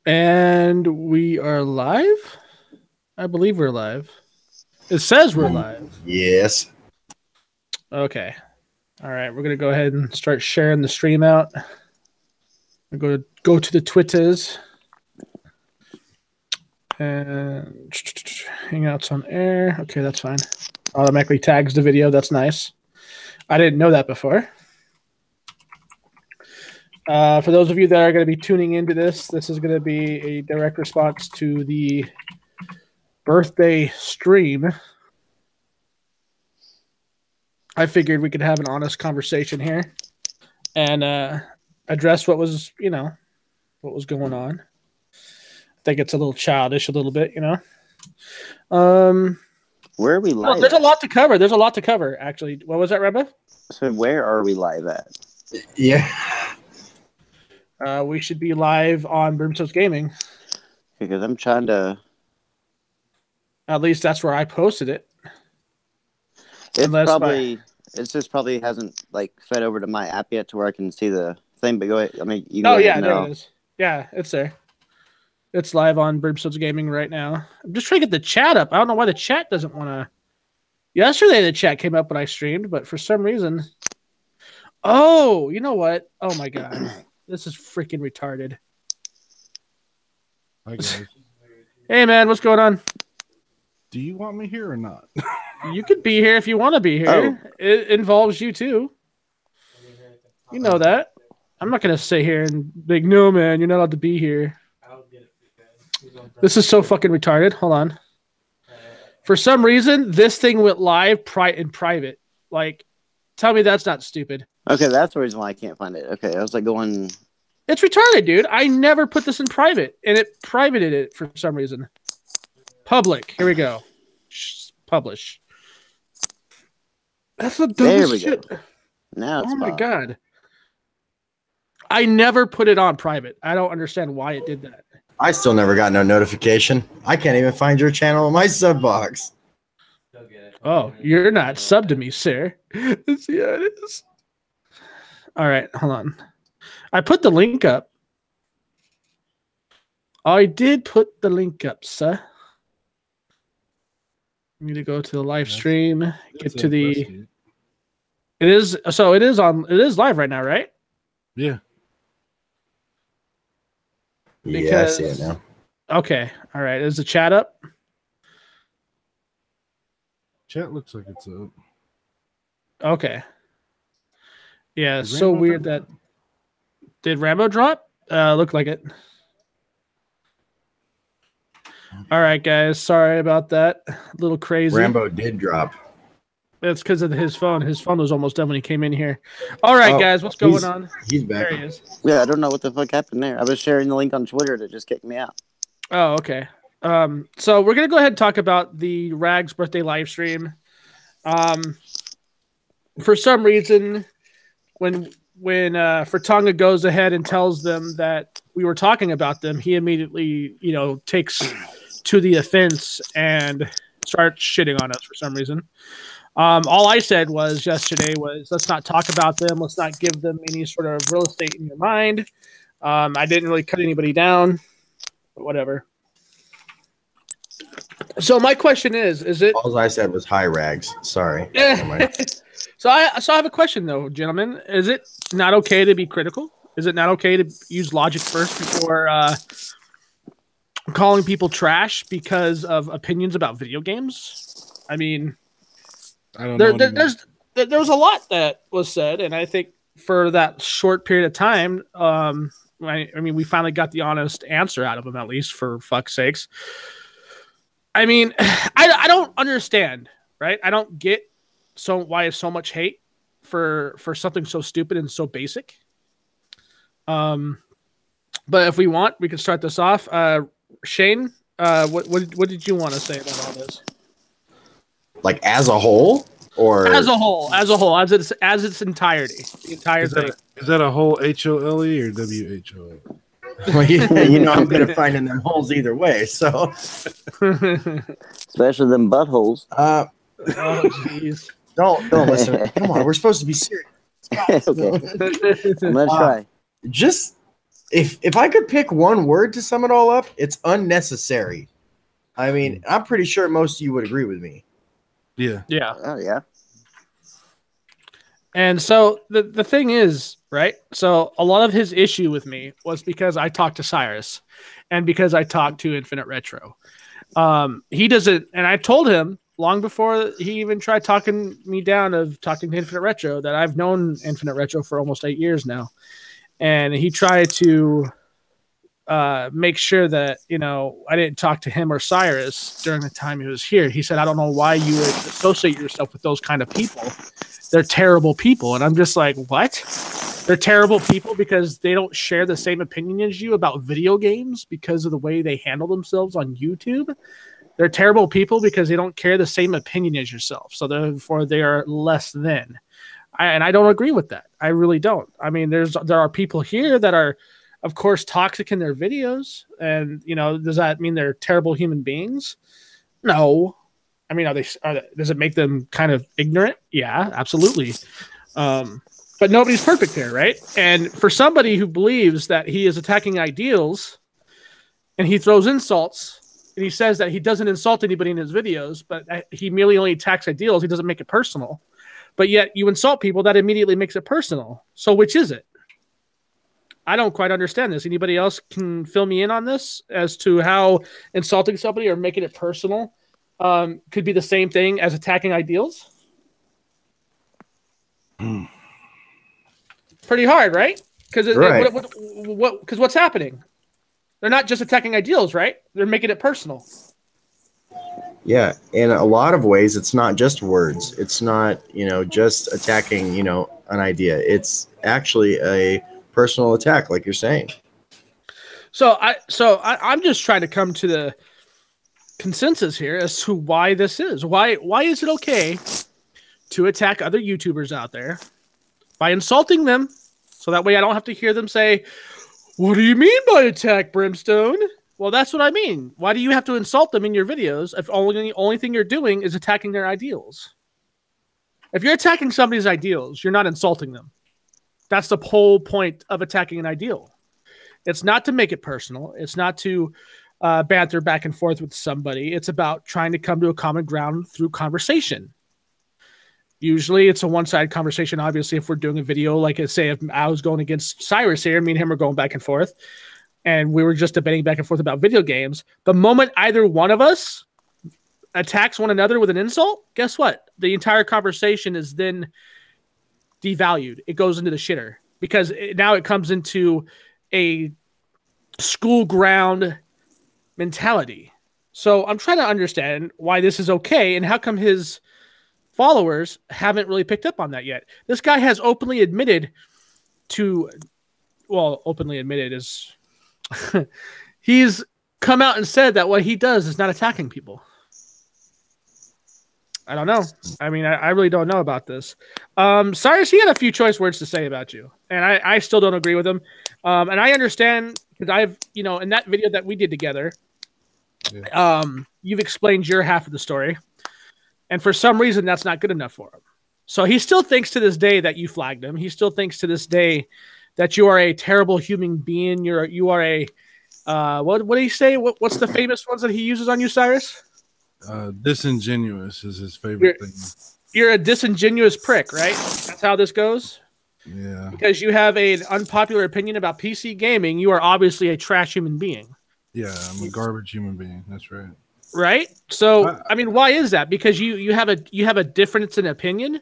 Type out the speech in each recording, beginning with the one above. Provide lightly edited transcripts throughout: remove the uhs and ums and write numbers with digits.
And we are live? I believe we're live. It says we're live. Yes. Okay. All right. We're going to go ahead and start sharing the stream out. I'm going to go to the Twitters. And Hangouts on air. Okay, that's fine. Automatically tags the video. That's nice. I didn't know that before. For those of you that are going to be tuning into this is going to be a direct response to the birthday stream. I figured we could have an honest conversation here and address what was, what was going on. I think it's a little childish, a little bit, Where are we live? Well, there's a lot to cover. There's a lot to cover, actually. What was that, Reba? So where are we live at? Yeah. We should be live on Brimstone's Gaming. Because I'm trying to... At least that's where I posted it. It just probably hasn't fed over to my app yet to where I can see the thing. But go ahead. I mean, you can go ahead there it is. Yeah, it's there. It's live on Brimstone's Gaming right now. I'm just trying to get the chat up. I don't know why the chat doesn't want to. Yesterday the chat came up when I streamed, but for some reason. Oh, you know what? Oh my god, this is freaking retarded. Hi guys. Hey man, what's going on? Do you want me here or not? You could be here if you want to be here. Oh. It involves you too. You know that. I'm not going to sit here and be like, no, man, you're not allowed to be here. This is so fucking retarded. Hold on. For some reason, this thing went live in private. Tell me that's not stupid. Okay, that's the reason why I can't find it. Okay, I was going... It's retarded, dude. I never put this in private, and it privated it for some reason. Public. Here we go. Publish. That's the dumbest shit. Go. Now it's my god. I never put it on private. I don't understand why it did that. I still never got no notification. I can't even find your channel in my sub box. Oh, you're not subbed to me, sir. Yeah, it is. All right, hold on. I put the link up. I did put the link up, sir. I need to go to the live stream. Get to the. It is live right now, right? Yeah. Yeah, I see it now. Okay. All right. Is the chat up? Chat looks like it's up. Okay. Yeah, it's so weird that. Did Rambo drop? Looked like it. All right, guys. Sorry about that. A little crazy. Rambo did drop. That's because of his phone. His phone was almost done when he came in here. All right, guys. What's going on? He's back. There he is. Yeah, I don't know what the fuck happened there. I was sharing the link on Twitter that just kicked me out. Oh, okay. So we're going to go ahead and talk about the Rags birthday live stream. For some reason, when Fertonga goes ahead and tells them that we were talking about them, he immediately, takes to the offense and starts shitting on us for some reason. All I said yesterday was, let's not talk about them. Let's not give them any sort of real estate in your mind. I didn't really cut anybody down, but whatever. So my question is it... All I said was hi, Rags. Sorry. So I have a question, though, gentlemen. Is it not okay to be critical? Is it not okay to use logic first before calling people trash because of opinions about video games? I mean, I don't know. There's a lot that was said, and I think for that short period of time, I mean, we finally got the honest answer out of them, at least, for fuck's sakes. I mean, I don't understand, right? I don't get why is so much hate for something so stupid and so basic. But if we want, we can start this off. Shane, what did you want to say about all this? As a whole, or as its entirety, the entire thing. Is that a whole HOLE or WHOLE? Well, I'm good at finding them holes either way. So, especially them buttholes. Oh, jeez. Don't listen. Come on, we're supposed to be serious. Okay, I'm gonna try. Just if I could pick one word to sum it all up, it's unnecessary. I mean, I'm pretty sure most of you would agree with me. Yeah. Yeah. Oh yeah. And so the thing is, right? So a lot of his issue with me was because I talked to Cyrus and because I talked to Infinite Retro. He doesn't, and I told him long before he even tried talking me down of talking to Infinite Retro that I've known Infinite Retro for almost 8 years now. And he tried to make sure that, you know, I didn't talk to him or Cyrus during the time he was here. He said, I don't know why you would associate yourself with those kind of people. They're terrible people. And I'm just like, what? They're terrible people because they don't share the same opinion as you about video games because of the way they handle themselves on YouTube. They're terrible people because they don't care the same opinion as yourself. So therefore they are less than. And I don't agree with that. I really don't. I mean, there are people here that are, of course, toxic in their videos. And, you know, does that mean they're terrible human beings? No. I mean, does it make them kind of ignorant? Yeah, absolutely. But nobody's perfect there, right? And for somebody who believes that he is attacking ideals and he throws insults and he says that he doesn't insult anybody in his videos, but he merely only attacks ideals, he doesn't make it personal. But yet you insult people, that immediately makes it personal. So which is it? I don't quite understand this. Anybody else can fill me in on this as to how insulting somebody or making it personal could be the same thing as attacking ideals? Pretty hard, right? Because Right. what's happening? They're not just attacking ideals, right? They're making it personal. Yeah, in a lot of ways, it's not just words. It's not, you know, just attacking, you know, an idea. It's actually a personal attack, like you're saying. So I'm just trying to come to the consensus here as to why this is. Why is it okay to attack other YouTubers out there by insulting them, so that way I don't have to hear them say, "What do you mean by attack, Brimstone?" Well, that's what I mean. Why do you have to insult them in your videos if the only thing you're doing is attacking their ideals? If you're attacking somebody's ideals, you're not insulting them. That's the whole point of attacking an ideal. It's not to make it personal. It's not to banter back and forth with somebody. It's about trying to come to a common ground through conversation. Usually it's a one-sided conversation. Obviously, if we're doing a video, like say if I was going against Cyrus here, me and him are going back and forth, and we were just debating back and forth about video games. The moment either one of us attacks one another with an insult, guess what? The entire conversation is then devalued. It goes into the shitter because now it comes into a school ground mentality. So I'm trying to understand why this is okay and how come his followers haven't really picked up on that yet. This guy has openly admitted to, well, openly admitted is he's come out and said that what he does is not attacking people. I don't know. I mean, I really don't know about this. Cyrus, he had a few choice words to say about you, and I still don't agree with him. And I understand because I've, you know, in that video that we did together, you've explained your half of the story, and for some reason that's not good enough for him. So he still thinks to this day that you flagged him. He still thinks to this day that you are a terrible human being. You are a what do you say? What's the famous ones that he uses on you, Cyrus? Disingenuous is his favorite thing. You're a disingenuous prick, right? That's how this goes? Yeah. Because you have an unpopular opinion about PC gaming, you are obviously a trash human being. Yeah, I'm a garbage human being. That's right. Right? So, I mean, why is that? Because you have a difference in opinion?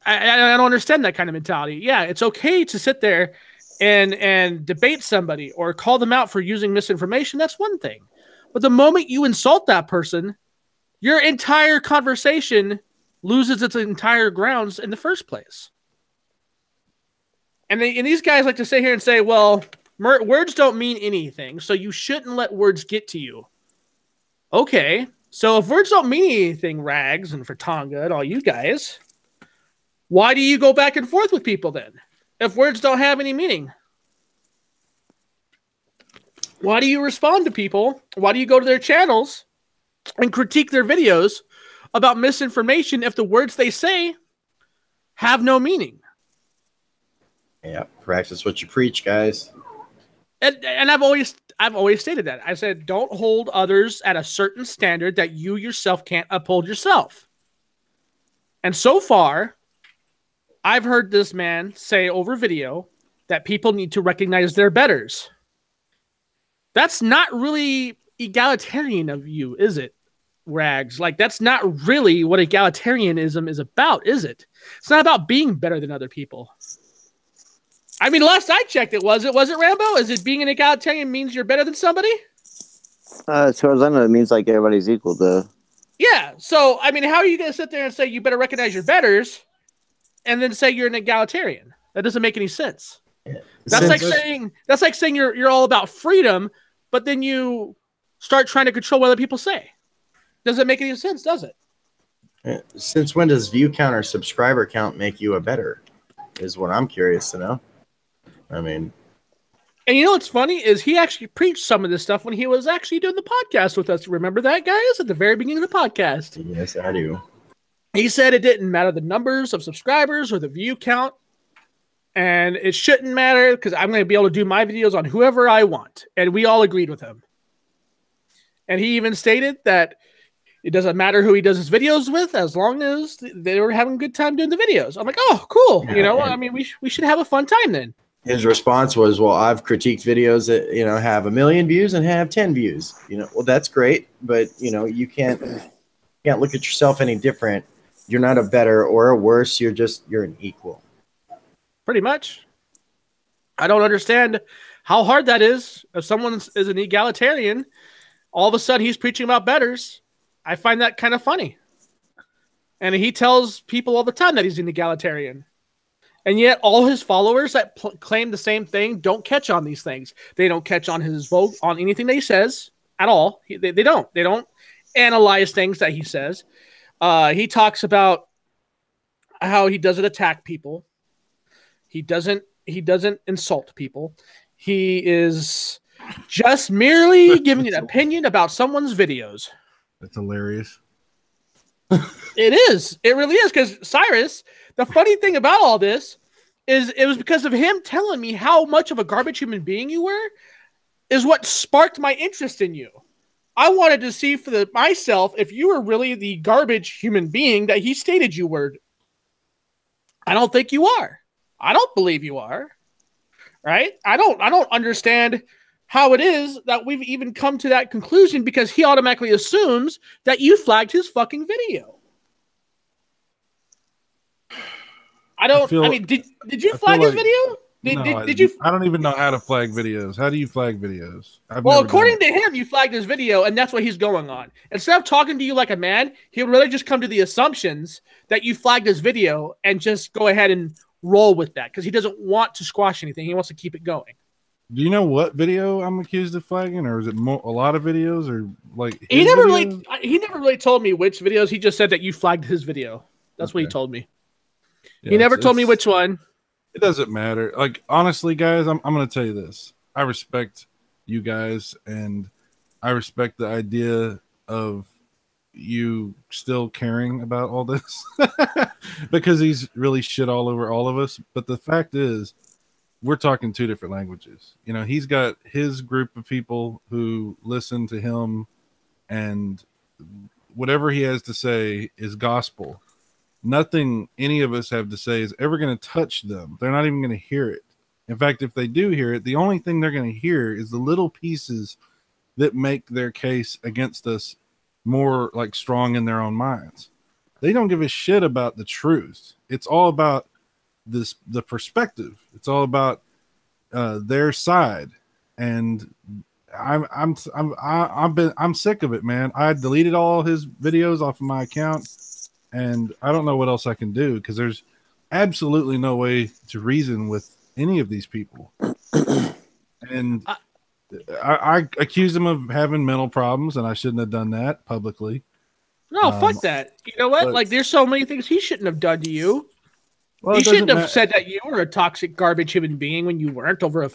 I don't understand that kind of mentality. Yeah, it's okay to sit there and debate somebody or call them out for using misinformation. That's one thing. But the moment you insult that person, your entire conversation loses its entire grounds in the first place. And these guys like to sit here and say, well, words don't mean anything, so you shouldn't let words get to you. Okay, so if words don't mean anything, Rags and Fertonga and all you guys, why do you go back and forth with people then? If words don't have any meaning? Why do you respond to people? Why do you go to their channels and critique their videos about misinformation if the words they say have no meaning? Yeah, practice what you preach, guys. And I've always stated that. I said, don't hold others at a certain standard that you yourself can't uphold yourself. And so far, I've heard this man say over video that people need to recognize their betters. That's not really egalitarian of you, is it, Rags? Like, that's not really what egalitarianism is about, is it? It's not about being better than other people. I mean, last I checked, was it Rambo? Is it being an egalitarian means you're better than somebody? As far as I know, it means like everybody's equal to. Yeah. So, I mean, how are you going to sit there and say you better recognize your betters and then say you're an egalitarian? That doesn't make any sense. Yeah. That's like saying you're all about freedom, but then you start trying to control what other people say. Doesn't make any sense, does it? Since when does view count or subscriber count make you a better? Is what I'm curious to know. I mean, and you know what's funny is he actually preached some of this stuff when he was actually doing the podcast with us. Remember that, guys, at the very beginning of the podcast? Yes, I do. He said it didn't matter the numbers of subscribers or the view count, and it shouldn't matter because I'm going to be able to do my videos on whoever I want. And we all agreed with him. And he even stated that it doesn't matter who he does his videos with as long as they were having a good time doing the videos. I'm like, oh, cool. Yeah, I mean, we should have a fun time then. His response was, well, I've critiqued videos that, have 1 million views and have 10 views. Well, that's great, but, you can't look at yourself any different. You're not a better or a worse. You're an equal. Pretty much. I don't understand how hard that is. If someone is an egalitarian, all of a sudden he's preaching about betters. I find that kind of funny. And he tells people all the time that he's an egalitarian. And yet all his followers that claim the same thing don't catch on these things. They don't catch on his vote on anything that he says at all. They don't. They don't analyze things that he says. He talks about how he doesn't attack people. He doesn't insult people. He is just merely giving an opinion about someone's videos. That's hilarious. It is. It really is. Because Cyrus, the funny thing about all this is it was because of him telling me how much of a garbage human being you were is what sparked my interest in you. I wanted to see for myself if you were really the garbage human being that he stated you were. I don't think you are. I don't believe you are. Right? I don't understand how it is that we've even come to that conclusion because he automatically assumes that you flagged his fucking video. I mean, did you flag his video? Did you? I don't even know how to flag videos. How do you flag videos? Well, according to him, you flagged his video, and that's what he's going on. Instead of talking to you like a man, he would rather just come to the assumptions that you flagged his video and just go ahead and roll with that because he doesn't want to squash anything. He wants to keep it going. Do you know what video I'm accused of flagging, or is it a lot of videos, or like he never really told me which videos. He just said that you flagged his video. That's what he told me. Yeah, he never told me which one. It doesn't matter. Like, honestly, guys, I'm going to tell you this. I respect you guys, and I respect the idea of you still caring about all this because he's really shit all over all of us. But the fact is, we're talking two different languages. He's got his group of people who listen to him, and whatever he has to say is gospel. Nothing any of us have to say is ever going to touch them. They're not even going to hear it. In fact, if they do hear it, the only thing they're going to hear is the little pieces that make their case against us more like strong in their own minds. They don't give a shit about the truth. It's all about the perspective. It's all about their side. And I'm sick of it, man. I deleted all his videos off of my account. And I don't know what else I can do because there's absolutely no way to reason with any of these people. And I accuse them of having mental problems, and I shouldn't have done that publicly. No, fuck that. You know what? Like, there's so many things he shouldn't have done to you. Well, he shouldn't have said that you were a toxic garbage human being when you weren't over an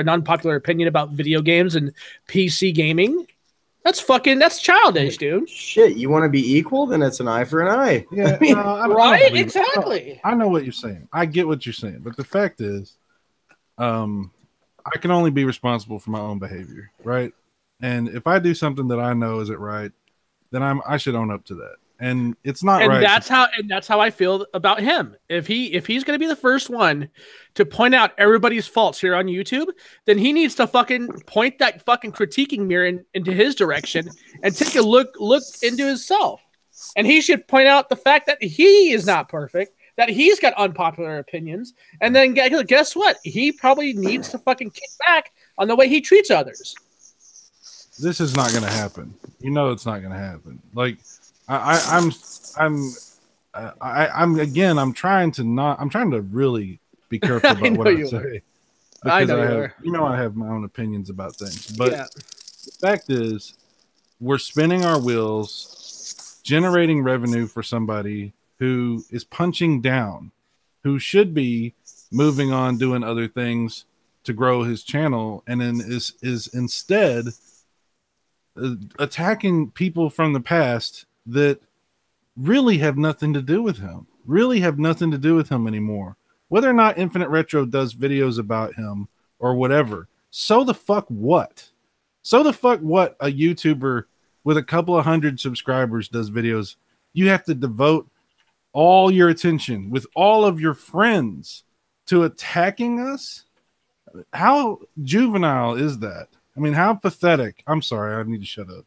unpopular opinion about video games and PC gaming. That's childish, dude. Shit, you want to be equal? Then it's an eye for an eye. Yeah, right? Exactly. I know what you're saying. I get what you're saying. But the fact is, I can only be responsible for my own behavior, right? And if I do something that I know isn't right, then I should own up to that. And it's not right. That's how I feel about him. If he's going to be the first one to point out everybody's faults here on YouTube, then he needs to fucking point that fucking critiquing mirror into his direction and take a look into himself. And he should point out the fact that he is not perfect, that he's got unpopular opinions, and then guess what? He probably needs to fucking kick back on the way he treats others. This is not going to happen. You know it's not going to happen. Like I'm trying to really be careful about what I say. Because I have my own opinions about things. But the fact is, we're spinning our wheels, generating revenue for somebody who is punching down, who should be moving on, doing other things to grow his channel, and then is instead attacking people from the past that really have nothing to do with him, anymore. Whether or not Infinite Retro does videos about him or whatever, so the fuck what? So the fuck what a YouTuber with a couple of hundred subscribers does videos? You have to devote all your attention with all of your friends to attacking us? How juvenile is that? I mean, how pathetic. I'm sorry, I need to shut up.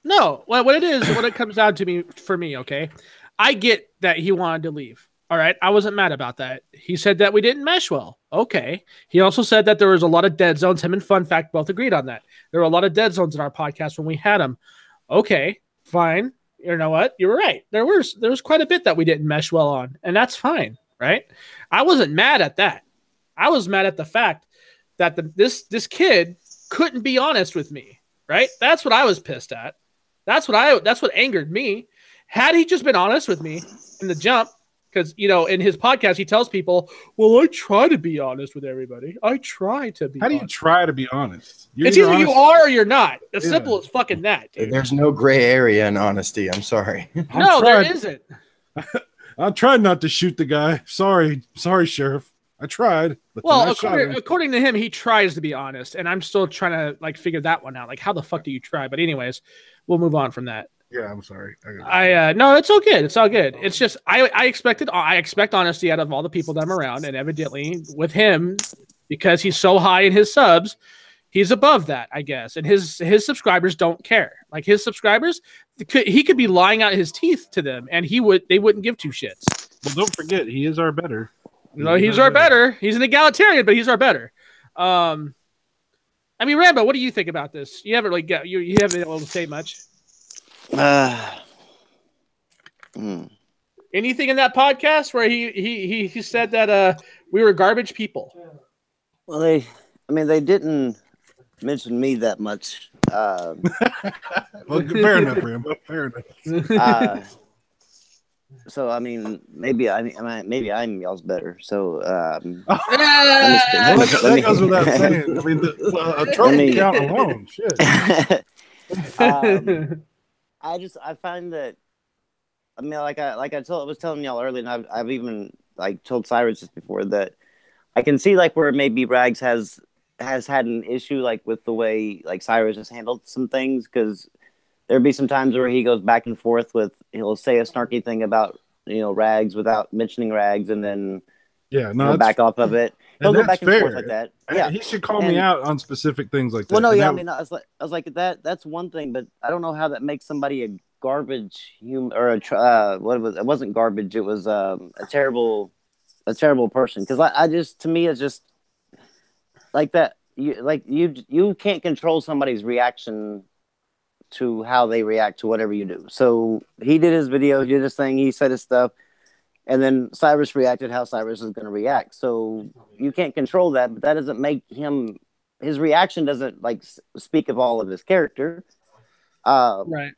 No, what it comes down to for me, okay? I get that he wanted to leave. All right, I wasn't mad about that. He said that we didn't mesh well. Okay. He also said that there was a lot of dead zones. Him and Fun Fact both agreed on that. There were a lot of dead zones in our podcast when we had him. Okay, fine. You know what? You were right. There was quite a bit that we didn't mesh well on, and that's fine, right? I wasn't mad at that. I was mad at the fact that this kid couldn't be honest with me, right? That's what I was pissed at. That's what angered me. Had he just been honest with me in the jump, because in his podcast he tells people, "Well, I try to be honest with everybody. I try to be." How do you try to be honest? It's either you are or you're not. As simple as fucking that. Dude. There's no gray area in honesty. I'm sorry. No, there isn't. I tried not to shoot the guy. Sorry, Sheriff. I tried. But well, according to him, he tries to be honest, and I'm still trying to figure that one out. Like, how the fuck do you try? But anyways, we'll move on from that. Yeah, I'm sorry. No, it's all good. It's all good. It's just I expect honesty out of all the people that I'm around, and evidently with him, because he's so high in his subs, he's above that, I guess. And his subscribers don't care. Like his subscribers, he could be lying out his teeth to them, and they wouldn't give two shits. Well, don't forget, he is our better. No, he's our better. He's an egalitarian, but he's our better. I mean, Rambo, what do you think about this? You haven't you haven't been able to say much. Anything in that podcast where he said that we were garbage people? Well, they didn't mention me that much. Well, fair enough, Rambo. Fair enough. So I mean, maybe I'm y'all's better. So that goes without saying. I mean, a trophy count alone, shit. I find that. I mean, I was telling y'all earlier, and I've even told Cyrus just before that I can see where maybe Rags has had an issue with the way Cyrus has handled some things, because there'd be some times where he goes back and forth he'll say a snarky thing about Rags without mentioning Rags, and then he'll back off of it. He'll go back and forth like that. Yeah, he should call me out on specific things like that. Well, no, yeah, I mean, I was like that's one thing, but I don't know how that makes somebody a garbage human or what it was. It wasn't garbage. It was a terrible person. Because to me, it's just like that. You can't control somebody's reaction to how they react to whatever you do. So he did his video, he did his thing, he said his stuff, and then Cyrus reacted how Cyrus is going to react. So you can't control that, but that doesn't make his reaction doesn't speak of all of his character. Right.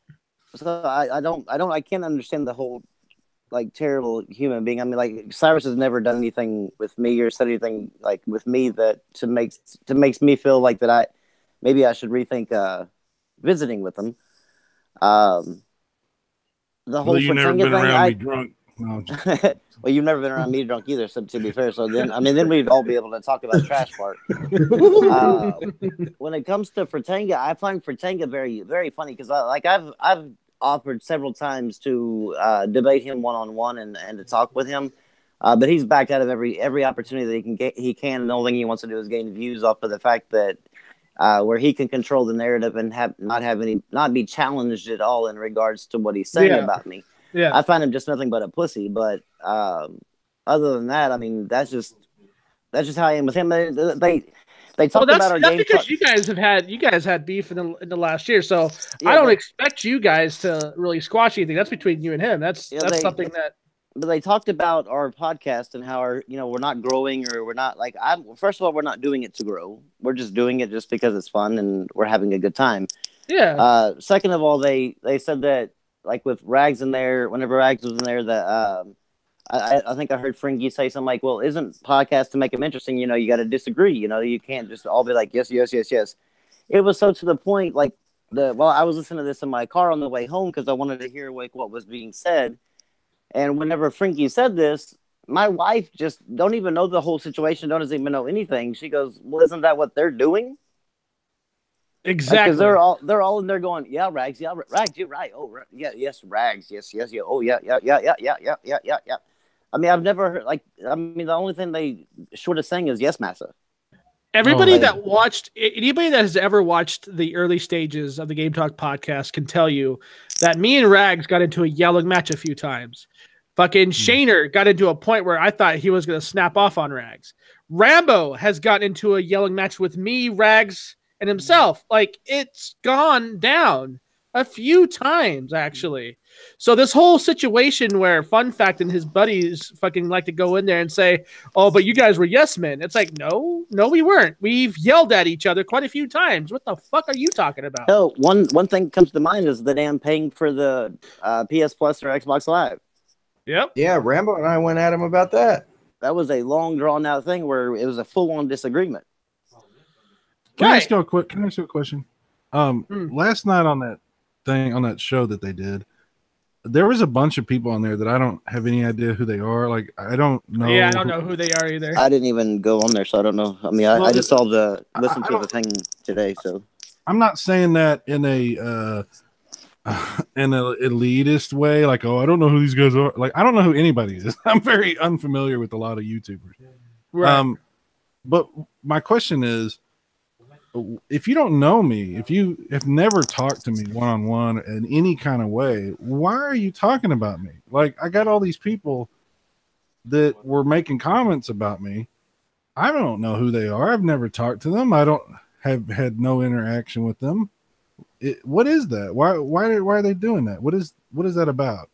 So I can't understand the whole terrible human being. I mean, Cyrus has never done anything with me or said anything with me that makes me feel that maybe I should rethink visiting with him. The whole you never been around me drunk. No, Well, you've never been around me drunk either, so to be fair. So then, I mean, then we'd all be able to talk about the trash part. When it comes to Fratanga, I find Fratanga very, very funny because I've offered several times to debate him one-on-one and to talk with him. But he's backed out of every opportunity that he can get. He can. And the only thing he wants to do is gain views off of the fact that where he can control the narrative and not be challenged at all in regards to what he's saying about me. Yeah, I find him just nothing but a pussy. But other than that, I mean, that's just how I am with him. They talked about our game. That's because you guys had beef in the last year, so yeah, I don't expect you guys to really squash anything. That's between you and him. That's something that. But they talked about our podcast and how we're not growing, or we're not first of all, we're not doing it to grow. We're just doing it just because it's fun and we're having a good time. Yeah. Second of all, they said that like with Rags in there, whenever Rags was in there, that I think I heard Fringy say something like, well, isn't podcast to make them interesting? You got to disagree. You can't just all be like, yes, yes, yes, yes. It was so to the point, like I was listening to this in my car on the way home because I wanted to hear like what was being said. And whenever Frinky said this, my wife just don't even know the whole situation, doesn't even know anything. She goes, well, isn't that what they're doing? Exactly. Because they're all in there going, yeah, Rags, you're right. Oh, yeah, yes, Rags, yes. Oh, yeah. I mean, I've never heard, the only thing they short of saying is yes, massa. Anybody that has ever watched the early stages of the Game Talk podcast can tell you that me and Rags got into a yelling match a few times. Fucking Shaner got into a point where I thought he was going to snap off on Rags. Rambo has gotten into a yelling match with me, Rags, and himself. Like, it's gone down a few times, actually. So this whole situation where Fun Fact and his buddies fucking like to go in there and say, oh, but you guys were yes men. It's like, no, we weren't. We've yelled at each other quite a few times. What the fuck are you talking about? No, one thing comes to mind is the damn paying for the PS Plus or Xbox Live. Yep. Yeah, Rambo and I went at him about that. That was a long, drawn-out thing where it was a full-on disagreement. Can I ask you a question? Last night on that show that they did, there was a bunch of people on there that I don't have any idea who they are. Like, I don't know. Yeah, I don't know who they are either. I didn't even go on there, so I don't know. I mean, I just saw listen to the thing today, so. I'm not saying that in an elitist way, like, oh, I don't know who these guys are. Like, I don't know who anybody is. I'm very unfamiliar with a lot of YouTubers. Right. But my question is, if you don't know me, if you have never talked to me one-on-one in any kind of way, why are you talking about me? Like, I got all these people that were making comments about me. I don't know who they are. I've never talked to them. I don't have had no interaction with them. What is that? Why are they doing that? What is that about?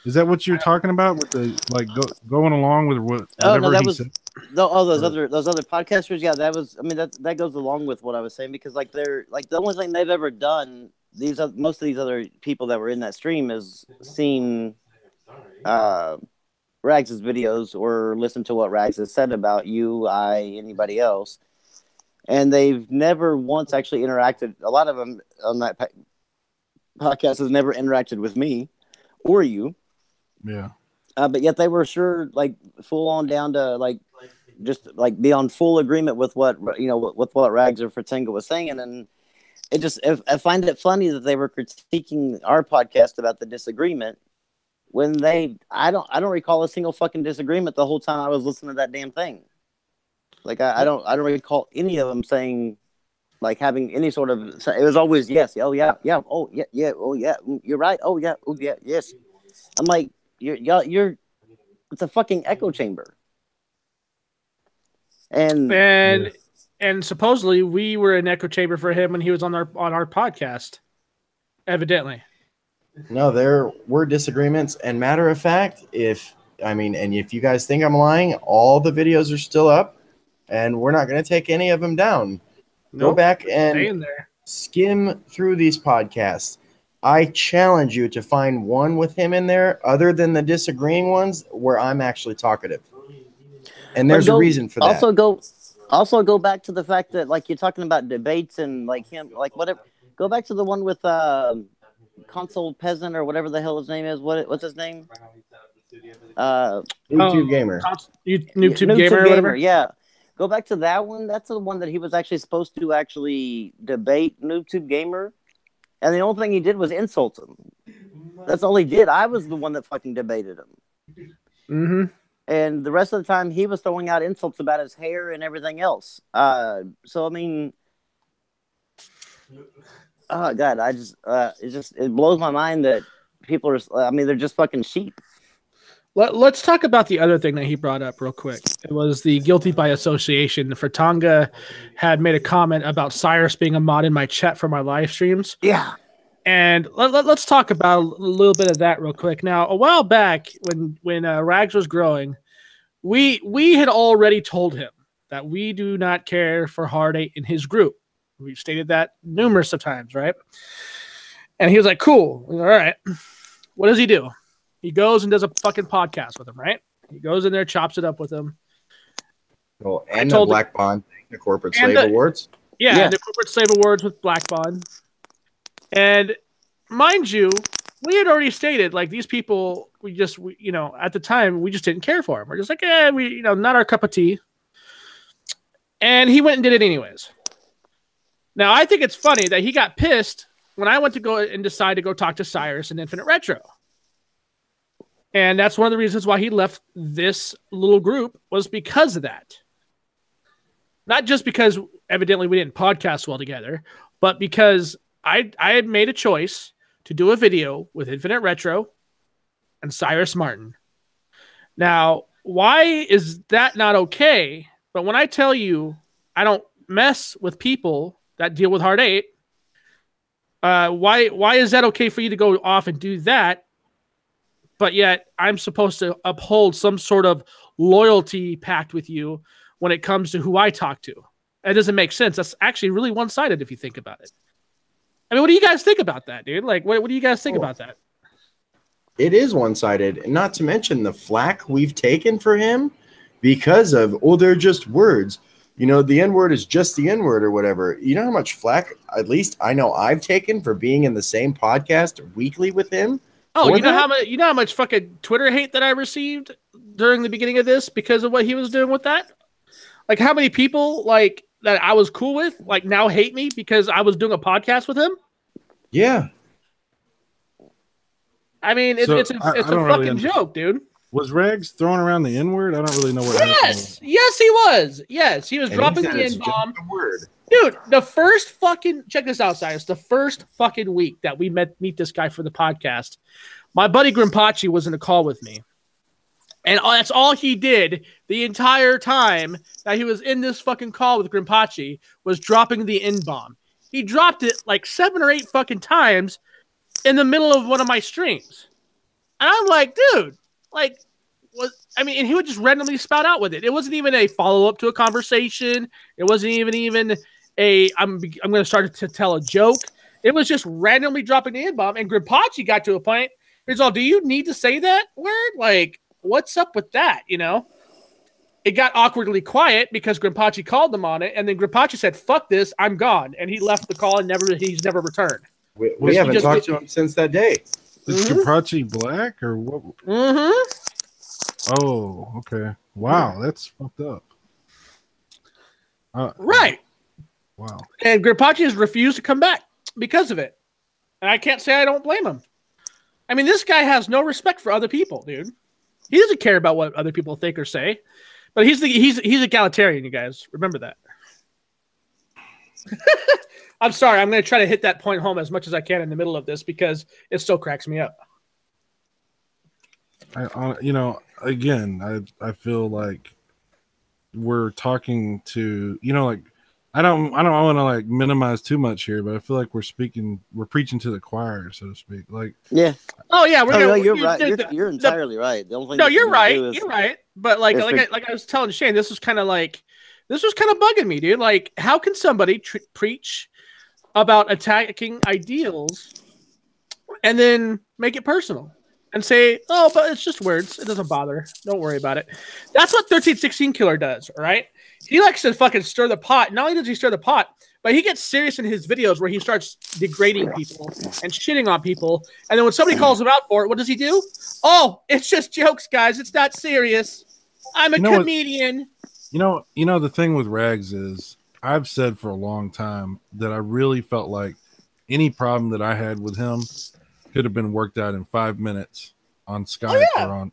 Is that what you're talking about with the going along with whatever he said? Those other podcasters. Yeah, that was. I mean, that goes along with what I was saying because they're the only thing they've ever done. Most of these other people that were in that stream is seen Rags' videos or listened to what Rags has said about you, anybody else. And they've never once actually interacted. A lot of them on that podcast has never interacted with me or you. Yeah. But yet they were sure, full on down to just be on full agreement with what with what Rags or Fratanga was saying, and I find it funny that they were critiquing our podcast about the disagreement when I don't recall a single fucking disagreement the whole time I was listening to that damn thing. I don't recall any of them saying having any sort of. It was always yes, oh yeah, oh yeah, oh yeah, you're right, oh yeah, yes. I'm like, you're it's a fucking echo chamber. And supposedly we were an echo chamber for him when he was on our podcast. Evidently. No, there were disagreements, and matter of fact, if you guys think I'm lying, all the videos are still up. And we're not going to take any of them down. Go back and skim through these podcasts. I challenge you to find one with him in there, other than the disagreeing ones, where I'm actually talkative. And there's a reason for that. Also go back to the fact that you're talking about debates and whatever. Go back to the one with Console Peasant or whatever the hell his name is. What's his name? YouTube gamer. YouTube gamer or whatever. Yeah. Go back to that one. That's the one that he was actually supposed to actually debate YouTube gamer. And the only thing he did was insult him. That's all he did. I was the one that fucking debated him. Mm-hmm. And the rest of the time, he was throwing out insults about his hair and everything else. So, I mean, oh, God, it blows my mind that people are, I mean, they're just fucking sheep. Let's talk about the other thing that he brought up real quick. It was the guilty by association. Fratanga had made a comment about Cyrus being a mod in my chat for my live streams. Yeah. And let's talk about a little bit of that real quick. Now, a while back when Rags was growing, we had already told him that we do not care for Hard 8 in his group. We've stated that numerous of times, right? And he was like, cool. All right. What does he do? He goes and does a fucking podcast with him, right? He goes in there, chops it up with him. Well, and the Black Bond, the Corporate Slave Awards. Yeah, and the Corporate Slave Awards with Black Bond. And mind you, we had already stated, like, these people, we at the time, we just didn't care for them. We're just like, not our cup of tea. And he went and did it anyways. Now, I think it's funny that he got pissed when I went to go and decide to go talk to Cyrus and Infinite Retro. And that's one of the reasons why he left this little group, was because of that. Not just because evidently we didn't podcast well together, but because I had made a choice to do a video with Infinite Retro and Cyrus Martin. Now, why is that not okay? But when I tell you I don't mess with people that deal with Hard 8, why is that okay for you to go off and do that? But yet I'm supposed to uphold some sort of loyalty pact with you when it comes to who I talk to. That doesn't make sense. That's actually really one-sided if you think about it. I mean, what do you guys think about that, dude? Like, what do you guys think about that? It is one-sided, and not to mention the flack we've taken for him because of, they're just words. The N-word is just the N-word or whatever. You know how much flack, at least I know I've taken for being in the same podcast weekly with him? Oh, you know how much fucking Twitter hate that I received during the beginning of this because of what he was doing with that? Like, how many people like that I was cool with like now hate me because I was doing a podcast with him? Yeah. I mean, it's a fucking joke, dude. Was Rags throwing around the N-word? I don't really know what happened. Yes, he was. Yes, he was dropping the N-bomb. Dude, the first fucking, check this out, Cyrus. The first fucking week that we meet this guy for the podcast, my buddy Grimpachi was in a call with me. And that's all he did the entire time that he was in this fucking call with Grimpachi, was dropping the N-bomb. He dropped it like 7 or 8 fucking times in the middle of one of my streams. And I'm like, dude, like, and he would just randomly spout out with it. It wasn't even a follow-up to a conversation. It wasn't even I'm going to start to tell a joke. It was just randomly dropping the N-bomb. And Grimpachi got to a point, he's all, do you need to say that word? Like, what's up with that, It got awkwardly quiet because Grimpachi called them on it, and then Grimpachi said, fuck this, I'm gone. And he left the call and he's never returned. We haven't talked to him since that day. Is Grimpachi black or what? Mm-hmm. Oh, okay. Wow, that's fucked up. Right. Wow. And Grimpachi has refused to come back because of it. And I can't say I don't blame him. I mean, this guy has no respect for other people, dude. He doesn't care about what other people think or say. But he's egalitarian, you guys. Remember that. I'm sorry. I'm going to try to hit that point home as much as I can in the middle of this because it still cracks me up. Again, I feel like we're talking to, like, I don't want to like minimize too much here, but I feel like we're preaching to the choir, so to speak. Like, yeah. Oh yeah, you're right. You're entirely right. The only thing you're right. You're right. But like I was telling Shane, this was kind of bugging me, dude. Like, how can somebody preach about attacking ideals and then make it personal and say, oh, but it's just words. It doesn't bother. Don't worry about it. That's what 1316 Killer does, all right? He likes to fucking stir the pot. Not only does he stir the pot, But he gets serious in his videos where he starts degrading people and shitting on people. And then when somebody calls him out for it, what does he do? Oh, it's just jokes, guys. It's not serious. I'm a comedian. The thing with Rags is I've said for a long time that I really felt like any problem that I had with him could have been worked out in 5 minutes on Skype or on.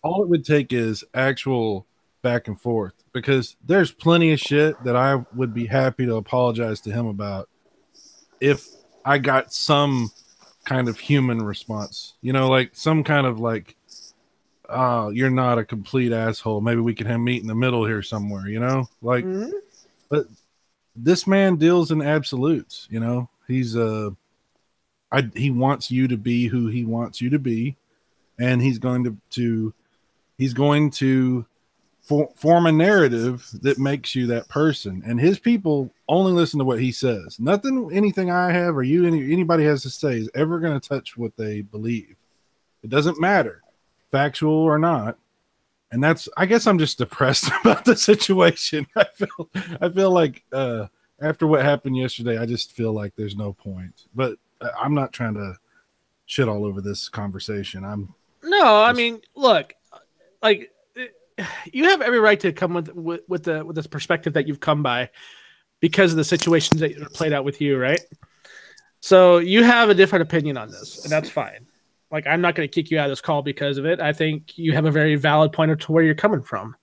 All it would take is actual back and forth, because there's plenty of shit that I would be happy to apologize to him about if I got some kind of human response, like some kind of like, oh, you're not a complete asshole. Maybe we can meet in the middle here somewhere, like, but this man deals in absolutes, he's he wants you to be who he wants you to be. And he's going to form a narrative that makes you that person, and his people only listen to what he says. Anything I have or anybody has to say is ever going to touch what they believe. It doesn't matter, factual or not. And I guess I'm just depressed about the situation. I feel like after what happened yesterday, I just feel like there's no point. But I'm not trying to shit all over this conversation. I mean, look, like, you have every right to come with this perspective that you've come by because of the situations that played out with you, right? So you have a different opinion on this, and that's fine. Like, I'm not going to kick you out of this call because of it. I think you have a very valid point to where you're coming from.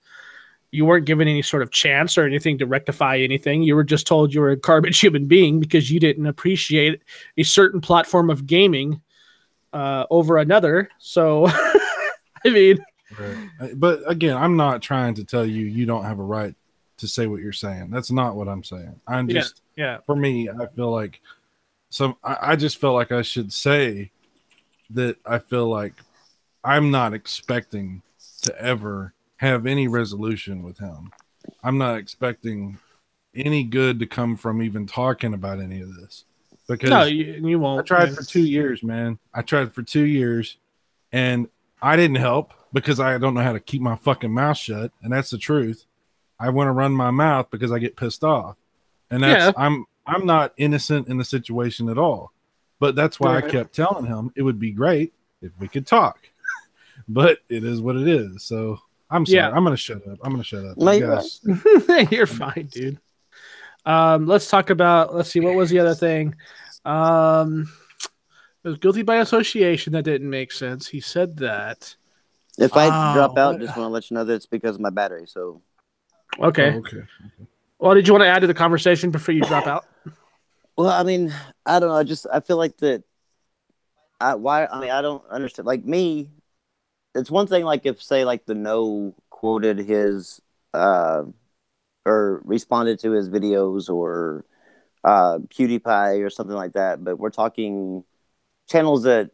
You weren't given any sort of chance or anything to rectify anything. You were just told you were a garbage human being because you didn't appreciate a certain platform of gaming over another. So, I mean... Right. But again, I'm not trying to tell you don't have a right to say what you're saying. That's not what I'm saying. I'm just, for me, I feel like I just felt like I should say that I feel like I'm not expecting to ever have any resolution with him. I'm not expecting any good to come from even talking about any of this, because you won't. I tried for 2 years, man. I tried for 2 years, and I didn't help because I don't know how to keep my fucking mouth shut, and that's the truth. I want to run my mouth because I get pissed off, and I'm not innocent in the situation at all. But that's why I kept telling him it would be great if we could talk. But it is what it is. So I'm sorry. I'm gonna shut up. No, you're fine, dude. Let's talk about. Let's see. What was the other thing? It was guilty by association. That didn't make sense. He said that. If I drop out, just want to let you know that it's because of my battery. So, okay. Okay. Well, did you want to add to the conversation before you drop out? Well, I mean, I don't know. I feel like that. I don't understand. Like me, it's one thing. Like if, say, like the No quoted his or responded to his videos, or PewDiePie or something like that. But we're talking channels that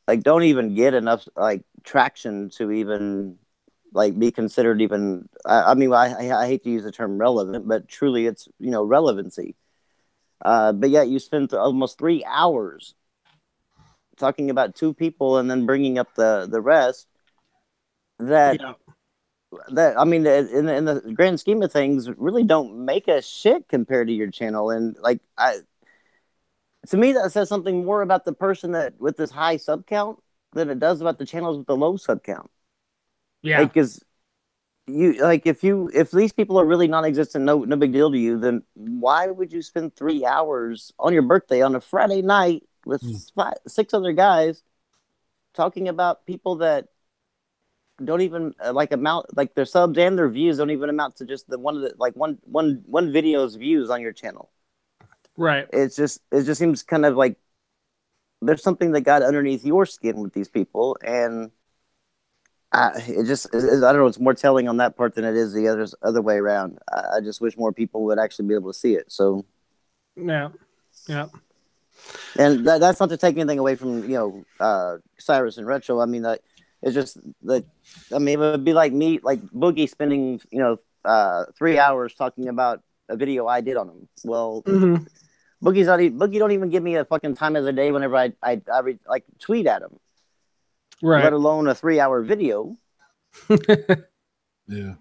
like don't even get enough like traction to even like be considered even. I mean, I hate to use the term relevant, but truly it's relevancy. But yet you spend almost 3 hours talking about two people and then bringing up the rest. That I mean, in the grand scheme of things, really don't make a shit compared to your channel. And like to me, that says something more about the person that with this high sub count than it does about the channels with the low sub count. Yeah, because if these people are really non-existent, no big deal to you, then why would you spend 3 hours on your birthday on a Friday night with 6 other guys talking about people that don't even amount, like their subs and their views don't even amount to just the one video's views on your channel. Right. It just seems kind of like there's something that got underneath your skin with these people, and I don't know. It's more telling on that part than it is the other way around. I just wish more people would actually be able to see it. So, yeah. And that's not to take anything away from Cyrus and Retro. I mean, it's just that. I mean, it would be like me, like Boogie, spending 3 hours talking about a video I did on him. Well, Boogie don't even give me a fucking time of the day whenever I like tweet at him. Right. Let alone a 3 hour video. Yeah.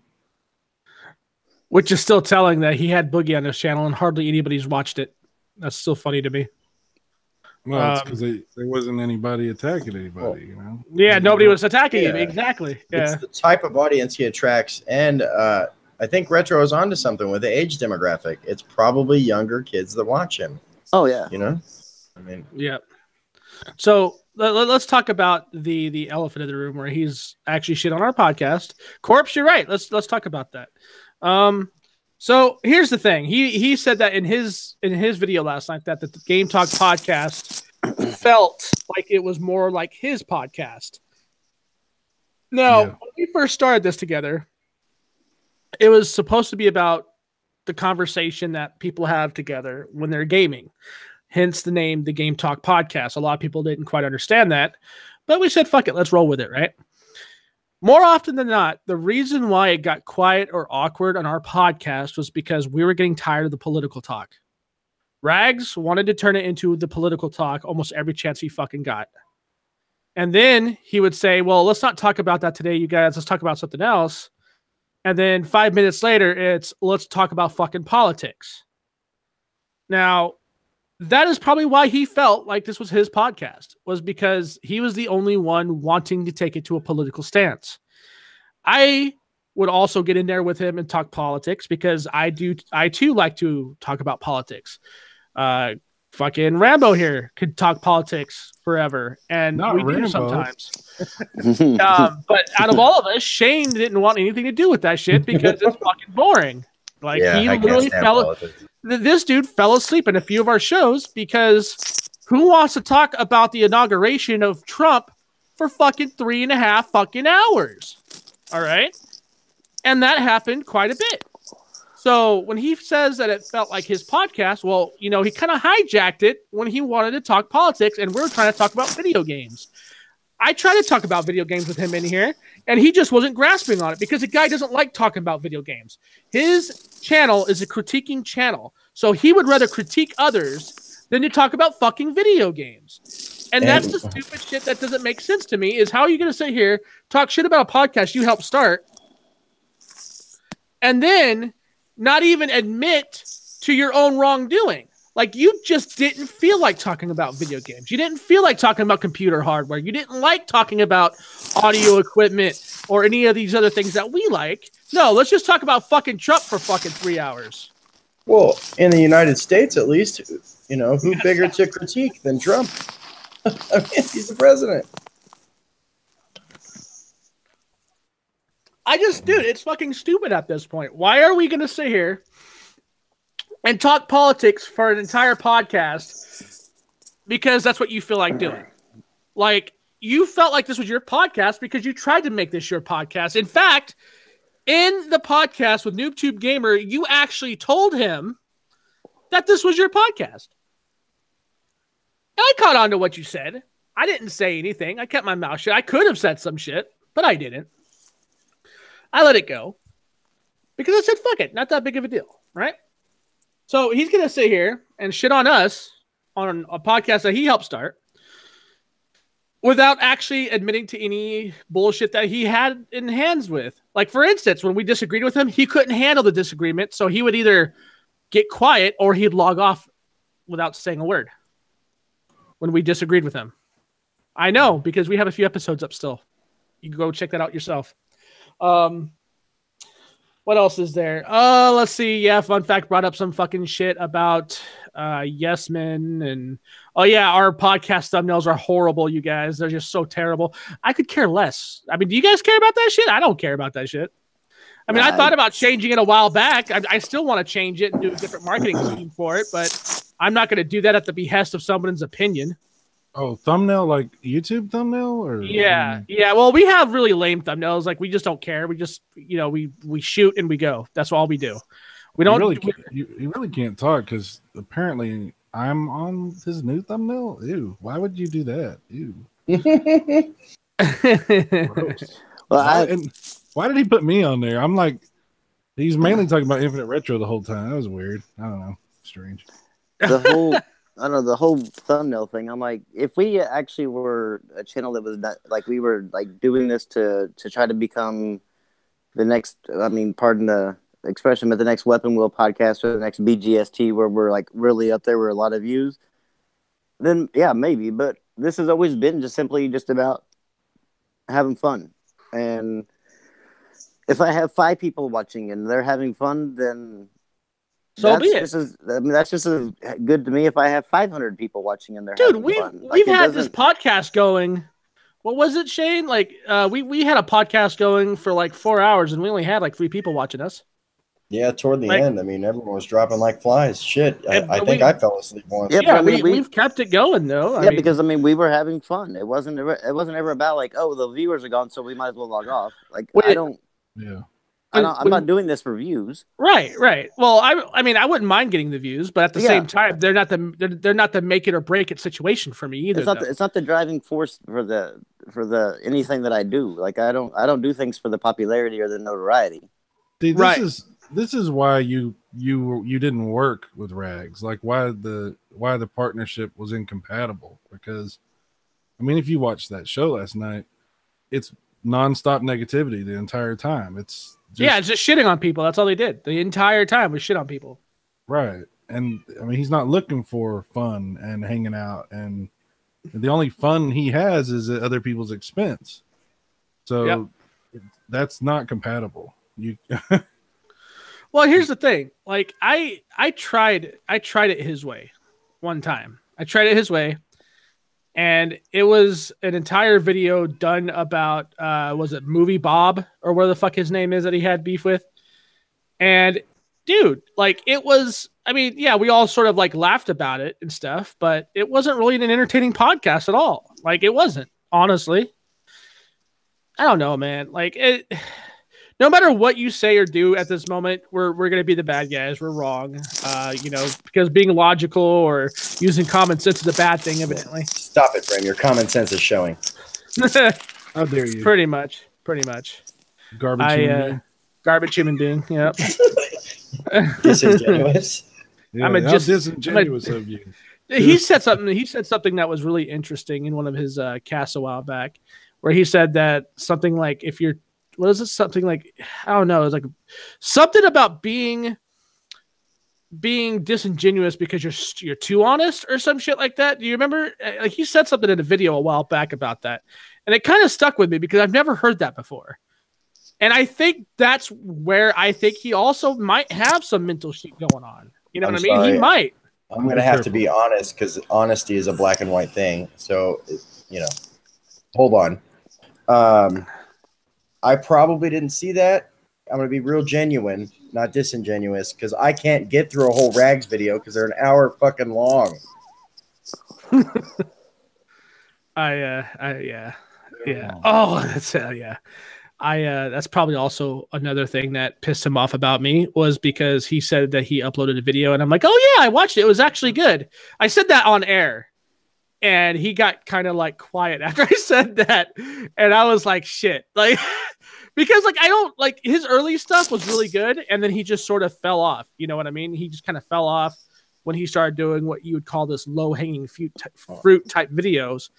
Which is still telling that he had Boogie on his channel and hardly anybody's watched it. That's still funny to me. Well, it's because there wasn't anybody attacking anybody, you know? Yeah, nobody was attacking him. Yeah. Exactly. Yeah. It's the type of audience he attracts. And I think Retro is onto something with the age demographic. It's probably younger kids that watch him. Oh, yeah. You know? I mean, yeah. So let's talk about the elephant in the room where he's actually shit on our podcast. Corpse, you're right. Let's talk about that. So here's the thing. He said that in his video last night that the Game Talk podcast felt like it was more like his podcast. Now, when we first started this together, it was supposed to be about the conversation that people have together when they're gaming. Hence the name, the Game Talk Podcast. A lot of people didn't quite understand that, but we said, fuck it, let's roll with it, right? More often than not, the reason why it got quiet or awkward on our podcast was because we were getting tired of the political talk. Rags wanted to turn it into the political talk almost every chance he fucking got. And then he would say, well, let's not talk about that today, you guys. Let's talk about something else. And then 5 minutes later, it's let's talk about fucking politics. Now, that is probably why he felt like this was his podcast, was because he was the only one wanting to take it to a political stance. I would also get in there with him and talk politics because I too like to talk about politics. Fucking Rambo here could talk politics forever, and Not we Rambo. do sometimes. But out of all of us, Shane didn't want anything to do with that shit because it's fucking boring. Like yeah, he I can't literally stand fell. politics. This dude fell asleep in a few of our shows because who wants to talk about the inauguration of Trump for fucking 3.5 fucking hours? All right. And that happened quite a bit. So when he says that it felt like his podcast, well, you know, he kind of hijacked it when he wanted to talk politics and we're trying to talk about video games. I tried to talk about video games with him in here, and he just wasn't grasping on it because the guy doesn't like talking about video games. His channel is a critiquing channel, so he would rather critique others than to talk about fucking video games. And that's the stupid shit that doesn't make sense to me, is how are you going to sit here, talk shit about a podcast you helped start, and then not even admit to your own wrongdoing? Like, you just didn't feel like talking about video games. You didn't feel like talking about computer hardware. You didn't like talking about audio equipment or any of these other things that we like. No, let's just talk about fucking Trump for fucking 3 hours. Well, in the United States, at least, you know, who bigger to critique than Trump? I mean, he's the president. Dude, it's fucking stupid at this point. Why are we going to sit here and talk politics for an entire podcast because that's what you feel like doing? Like, you felt like this was your podcast because you tried to make this your podcast. In fact, in the podcast with NoobTube Gamer, you actually told him that this was your podcast. And I caught on to what you said. I didn't say anything. I kept my mouth shut. I could have said some shit, but I didn't. I let it go because I said, fuck it. Not that big of a deal, right? So he's going to sit here and shit on us on a podcast that he helped start without actually admitting to any bullshit that he had in hands with. Like, for instance, when we disagreed with him, he couldn't handle the disagreement, so he would either get quiet or he'd log off without saying a word when we disagreed with him. I know, because we have a few episodes up still. You can go check that out yourself. What else is there? Let's see. Yeah, Fun Fact brought up some fucking shit about Yes Men, and oh yeah, our podcast thumbnails are horrible, you guys. They're just so terrible. I could care less. I mean, do you guys care about that shit? I don't care about that shit. I mean, I thought about changing it a while back. I still want to change it and do a different marketing scheme for it, but I'm not going to do that at the behest of someone's opinion. Oh, thumbnail, like YouTube thumbnail? Or Yeah. Well, we have really lame thumbnails. Like, we just don't care. We just, you know, we shoot and we go. That's all we do. We don't. You really can't talk because apparently I'm on his new thumbnail. Ew. Why would you do that? Ew. Gross. Well, Why did he put me on there? I'm like, he's mainly talking about Infinite Retro the whole time. That was weird. I don't know. Strange. The whole thumbnail thing. I'm like, if we actually were a channel that was not, like, we were like doing this to try to become the next, I mean, pardon the expression, at the next Weapon Wheel podcast or the next BGST where we're like really up there with a lot of views, then yeah, maybe. But this has always been simply about having fun. And if I have 5 people watching and they're having fun, then so be it. That's just as good to me if I have 500 people watching and they're having fun. We've had this podcast going. What was it, Shane? Like we had a podcast going for like 4 hours and we only had like 3 people watching us. Yeah, toward the end, I mean, everyone was dropping like flies. Shit, I think I fell asleep once. Yeah, we've kept it going though. Yeah, because we were having fun. It wasn't ever about like, oh, the viewers are gone, so we might as well log off. Like I'm not doing this for views. Right. Well, I mean, I wouldn't mind getting the views, but at the same time, they're not the make it or break it situation for me either. It's not the driving force for the anything that I do. Like I don't do things for the popularity or the notoriety. See, this is why you didn't work with Rags. Like why the partnership was incompatible. Because I mean, if you watched that show last night, it's nonstop negativity the entire time. It's just shitting on people. That's all they did. The entire time was shit on people. Right. And I mean, he's not looking for fun and hanging out. And the only fun he has is at other people's expense. So that's not compatible. Well, here's the thing. Like I tried it his way one time. I tried it his way. And it was an entire video done about, was it Movie Bob or where the fuck his name is that he had beef with? And dude, like it was, I mean, yeah, we all sort of like laughed about it and stuff, but it wasn't really an entertaining podcast at all. Like it wasn't, honestly. I don't know, man. Like no matter what you say or do at this moment, we're going to be the bad guys. We're wrong. Because being logical or using common sense is a bad thing, evidently. Stop it, Bram. Your common sense is showing. How dare you? Pretty much. Garbage human being. Yep. Disingenuous. Yeah, I'm disingenuous of you. He said something that was really interesting in one of his casts a while back, where he said that something like if you're what is it? Something like, I don't know. It's like something about being disingenuous because you're too honest or some shit like that. Do you remember? Like he said something in a video a while back about that. And it kind of stuck with me because I've never heard that before. And I think that's where I think he also might have some mental shit going on. You know what I mean? Sorry. He might. I'm going to have to be honest because honesty is a black and white thing. So, hold on. I probably didn't see that. I'm going to be real genuine, not disingenuous, because I can't get through a whole Rags video because they're an hour fucking long. Yeah. Oh, that's yeah. That's probably also another thing that pissed him off about me was because he said that he uploaded a video and I'm like, oh yeah, I watched it. It was actually good. I said that on air. And he got kind of like quiet after I said that. And I was like, shit. Like, because like, I don't like his early stuff was really good. And then he just sort of fell off. You know what I mean? He just kind of fell off when he started doing what you would call this low hanging fruit type videos.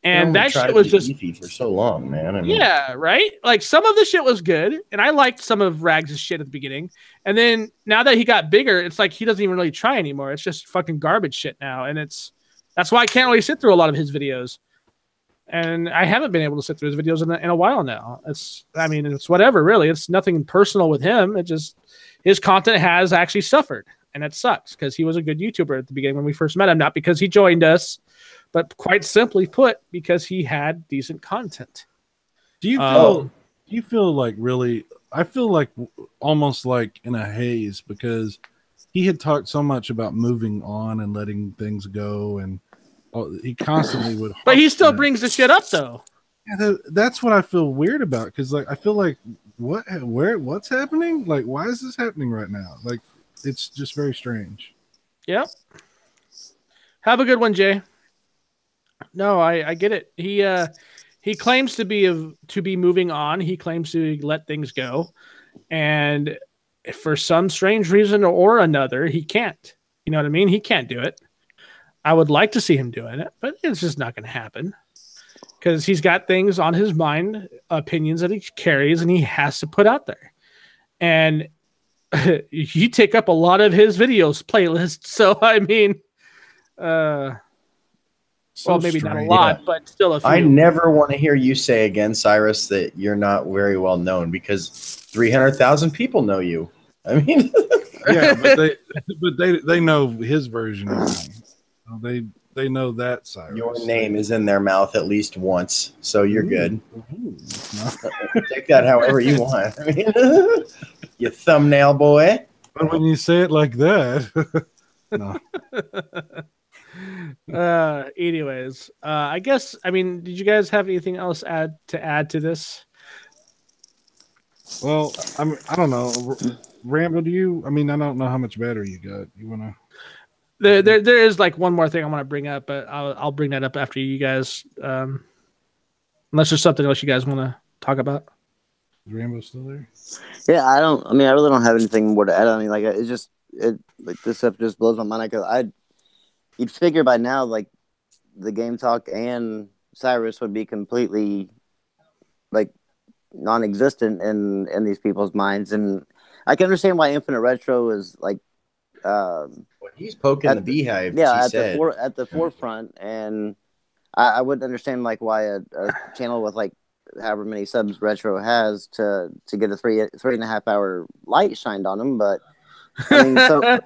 And that shit was just beefy for so long, man. I mean, yeah, right. Like some of the shit was good. And I liked some of Rags' shit at the beginning. And then now that he got bigger, it's like, he doesn't even really try anymore. It's just fucking garbage shit now. And that's why I can't really sit through a lot of his videos. And I haven't been able to sit through his videos in a while now. It's whatever, really. It's nothing personal with him. It just, his content has actually suffered. And it sucks because he was a good YouTuber at the beginning when we first met him. Not because he joined us, but quite simply put, because he had decent content. Do you feel like really, I feel like almost like in a haze because he had talked so much about moving on and letting things go, and he constantly would. But he still brings the shit up, though. Yeah, that's what I feel weird about because, like, I feel like what's happening? Like, why is this happening right now? Like, it's just very strange. Yep. Have a good one, Jay. No, I get it. He claims to be moving on. He claims to let things go, and for some strange reason or another, he can't. You know what I mean? He can't do it. I would like to see him doing it, but it's just not going to happen because he's got things on his mind, opinions that he carries, and he has to put out there. And you take up a lot of his videos playlist. So I mean, well, maybe not a lot, but still a few. I never want to hear you say again, Cyrus, that you're not very well known, because 300,000 people know you. I mean, yeah, but they know his version of me. They know that, Cyrus. Your name is in their mouth at least once, so you're good. Take that however you want. I mean, you thumbnail boy. But when you say it like that, no. Anyways, I guess, I mean, did you guys have anything else to add to this? Well, I don't know. Rambo, do you? I mean, I don't know how much battery you got. You wanna? There is like one more thing I want to bring up, but I'll bring that up after you guys. Unless there's something else you guys want to talk about. Is Rambo still there? Yeah, I really don't have anything more to add. I mean, like, like this stuff just blows my mind. You'd figure by now, like, the Game Talk and Cyrus would be completely, like, non-existent in these people's minds, and I can understand why Infinite Retro is like. He's poking the beehive. Yeah, at the forefront, and I wouldn't understand like why a channel with like however many subs Retro has to get a 3.5 hour light shined on them. But I mean,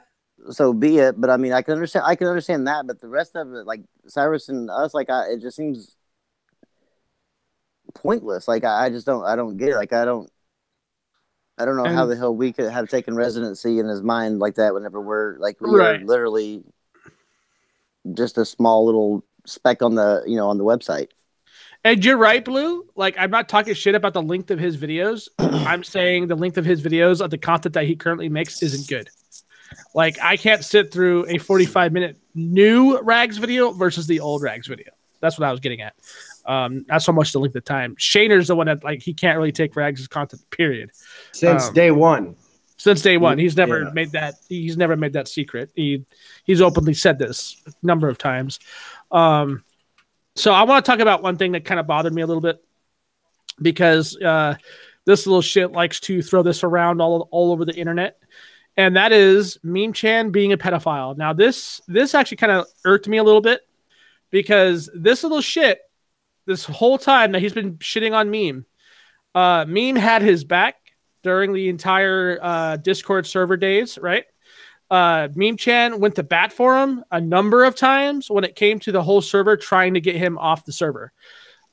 so be it. But I mean, I can understand that. But the rest of it, like Cyrus and us, like it just seems pointless. Like I don't get it. Like I don't know how the hell we could have taken residency in his mind like that whenever we're literally just a small little speck on the on the website. And you're right, Blue. Like, I'm not talking shit about the length of his videos. I'm saying the length of his videos of the content that he currently makes isn't good. Like, I can't sit through a 45-minute new Rags video versus the old Rags video. That's what I was getting at. Not so much the length of time. Shaner's the one that like he can't really take Rags' content, period. Since day one. Since day one. He's never made that secret. He's openly said this a number of times. So I want to talk about one thing that kind of bothered me a little bit, because this little shit likes to throw this around all over the internet. And that is Meme Chan being a pedophile. Now this actually kind of irked me a little bit, because this little shit, this whole time that he's been shitting on Meme had his back during the entire Discord server days, right? Meme Chan went to bat for him a number of times when it came to the whole server trying to get him off the server.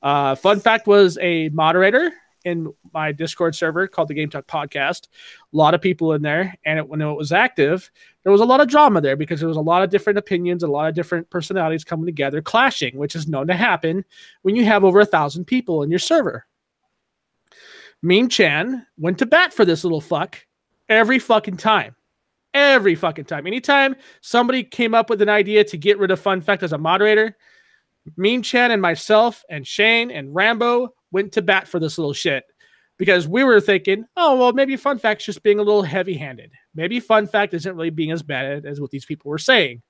Fun fact, was a moderator in my Discord server called the Game Talk Podcast. A lot of people in there, and when it was active, there was a lot of drama there because there was a lot of different opinions, a lot of different personalities coming together, clashing, which is known to happen when you have over 1,000 people in your server. Meme Chan went to bat for this little fuck every fucking time. Every fucking time. Anytime somebody came up with an idea to get rid of Fun Fact as a moderator, Meme Chan and myself and Shane and Rambo went to bat for this little shit, because we were thinking, oh, well, maybe Fun Fact's just being a little heavy-handed. Maybe Fun Fact isn't really being as bad as what these people were saying.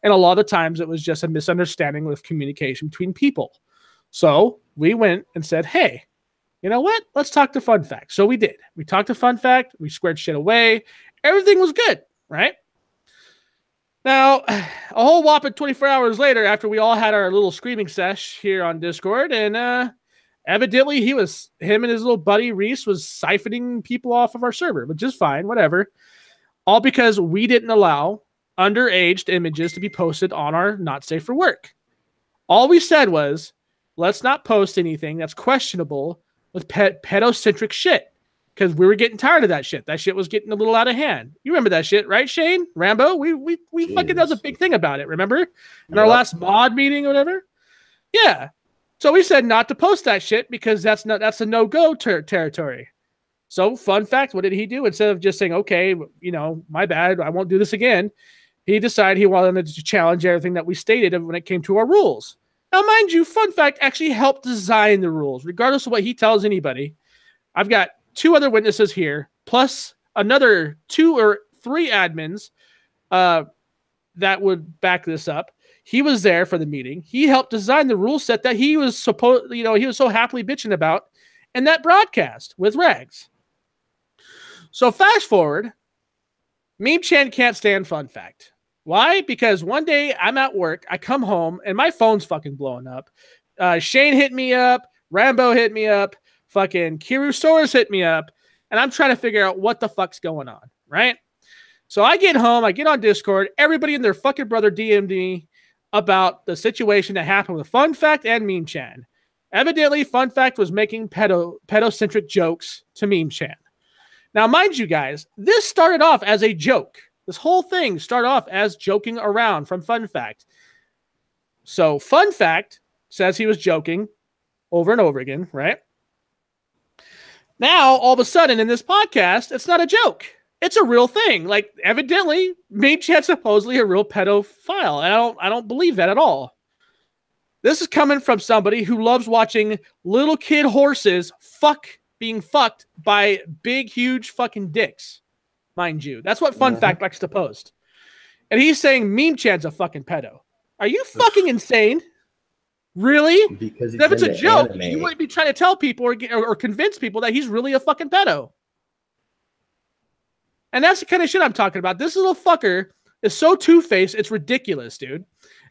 And a lot of times it was just a misunderstanding with communication between people. So we went and said, hey, you know what? Let's talk to Fun Fact. So we did. We talked to Fun Fact. We squared shit away. Everything was good, right? Now, a whole whopping 24 hours later, after we all had our little screaming sesh here on Discord, and evidently him and his little buddy Reese was siphoning people off of our server, which is fine, whatever. All because we didn't allow underaged images to be posted on our Not Safe for Work. All we said was, let's not post anything that's questionable with pedocentric shit. Because we were getting tired of that shit. That shit was getting a little out of hand. You remember that shit, right, Shane? Rambo? We fucking, that was a big thing about it, remember? In our last mod meeting or whatever? Yeah. So we said not to post that shit because that's a no-go territory. So, Fun Fact, what did he do? Instead of just saying, okay, my bad, I won't do this again, he decided he wanted to challenge everything that we stated when it came to our rules. Now, mind you, Fun Fact actually helped design the rules, regardless of what he tells anybody. I've got 2 other witnesses here, plus another 2 or 3 admins that would back this up. He was there for the meeting. He helped design the rule set that he was he was so happily bitching about in that broadcast with Rags. So fast forward, Meme Chan can't stand Fun Fact. Why? Because one day I'm at work, I come home, and my phone's fucking blowing up. Shane hit me up, Rambo hit me up, fucking Kirusaurus hit me up, and I'm trying to figure out what the fuck's going on, right? So I get home, I get on Discord, everybody and their fucking brother DM'd me about the situation that happened with Fun Fact and Meme Chan. Evidently, Fun Fact was making pedocentric jokes to Meme Chan. Now, mind you guys, this started off as a joke. This whole thing started off as joking around from Fun Fact. So Fun Fact says he was joking over and over again, right? Now, all of a sudden in this podcast, it's not a joke. It's a real thing. Like, evidently, Meme Chan's supposedly a real pedophile. And I don't believe that at all. This is coming from somebody who loves watching little kid horses being fucked by big, huge fucking dicks, mind you. That's what Fun Fact likes to post. And he's saying Meme Chan's a fucking pedo. Are you fucking insane? Really? Because if it's a joke, you wouldn't be trying to tell people or convince people that he's really a fucking pedo. And that's the kind of shit I'm talking about. This little fucker is so two-faced, it's ridiculous, dude.